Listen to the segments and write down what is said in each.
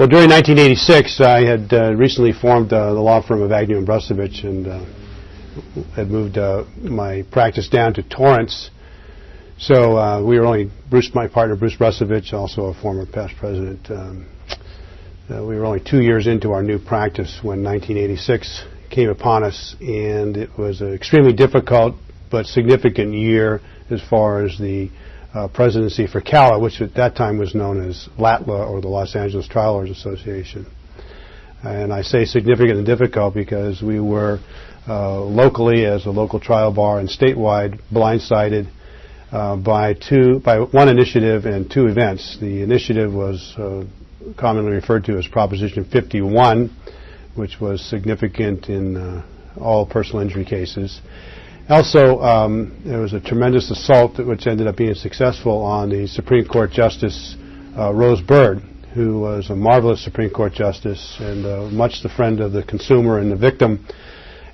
Well, during 1986, I had recently formed the law firm of Agnew and Brusovich, and had moved my practice down to Torrance. So we were only my partner Bruce Brusovich, also a former past president. We were only 2 years into our new practice when 1986 came upon us, and it was an extremely difficult but significant year as far as the presidency for CAALA, which at that time was known as LATLA, or the Los Angeles Trial Lawyers Association. And I say significant and difficult because we were locally, as a local trial bar, and statewide, blindsided by one initiative and two events. The initiative was commonly referred to as Proposition 51, which was significant in all personal injury cases. Also, there was a tremendous assault which ended up being successful on the Supreme Court Justice Rose Bird, who was a marvelous Supreme Court Justice and much the friend of the consumer and the victim.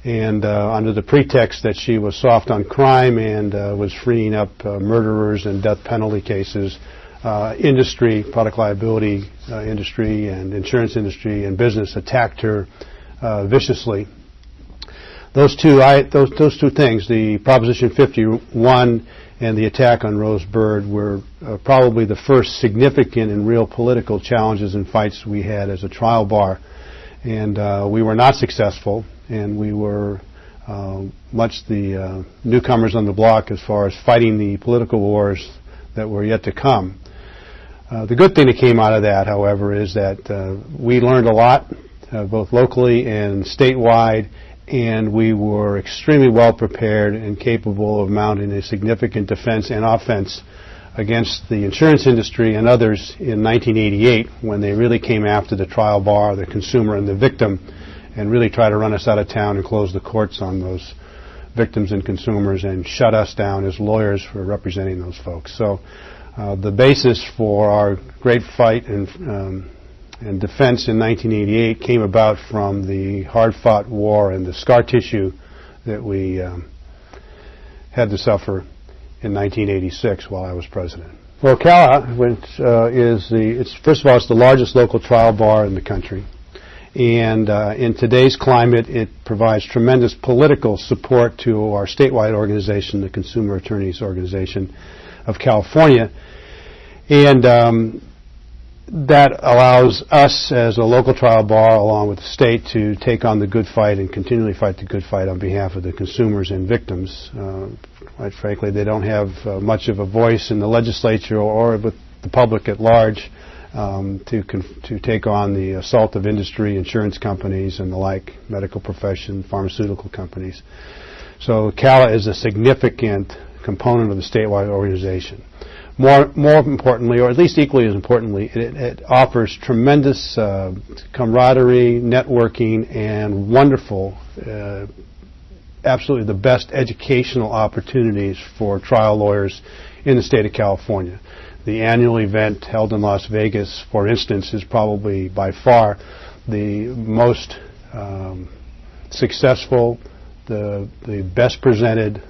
And under the pretext that she was soft on crime and was freeing up murderers and death penalty cases, industry, product liability industry and insurance industry and business attacked her viciously. Those two things, the Proposition 51 and the attack on Rose Bird, were probably the first significant and real political challenges and fights we had as a trial bar. And we were not successful, and we were much the newcomers on the block as far as fighting the political wars that were yet to come. The good thing that came out of that, however, is that we learned a lot, both locally and statewide, and we were extremely well prepared and capable of mounting a significant defense and offense against the insurance industry and others in 1988, when they really came after the trial bar, the consumer, and the victim, and really tried to run us out of town and close the courts on those victims and consumers and shut us down as lawyers for representing those folks. So the basis for our great fight and defense in 1988 came about from the hard-fought war and the scar tissue that we had to suffer in 1986 while I was president. Well, CAALA, which first of all, it's the largest local trial bar in the country. And in today's climate, it provides tremendous political support to our statewide organization, the Consumer Attorneys Organization of California. And that allows us as a local trial bar, along with the state, to take on the good fight and continually fight the good fight on behalf of the consumers and victims. Quite frankly, they don't have much of a voice in the legislature or with the public at large to take on the assault of industry, insurance companies, and the like, medical profession, pharmaceutical companies. So CAALA is a significant component of the statewide organization. More importantly, or at least equally as importantly, it offers tremendous camaraderie, networking, and wonderful, absolutely the best educational opportunities for trial lawyers in the state of California. The annual event held in Las Vegas, for instance, is probably by far the most successful, the best presented,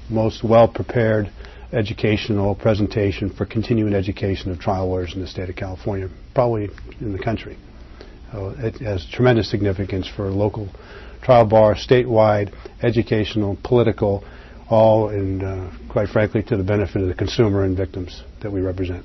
most well-prepared educational presentation for continuing education of trial lawyers in the state of California, probably in the country. It has tremendous significance for local trial bar, statewide, educational, political, all in, quite frankly, to the benefit of the consumer and victims that we represent.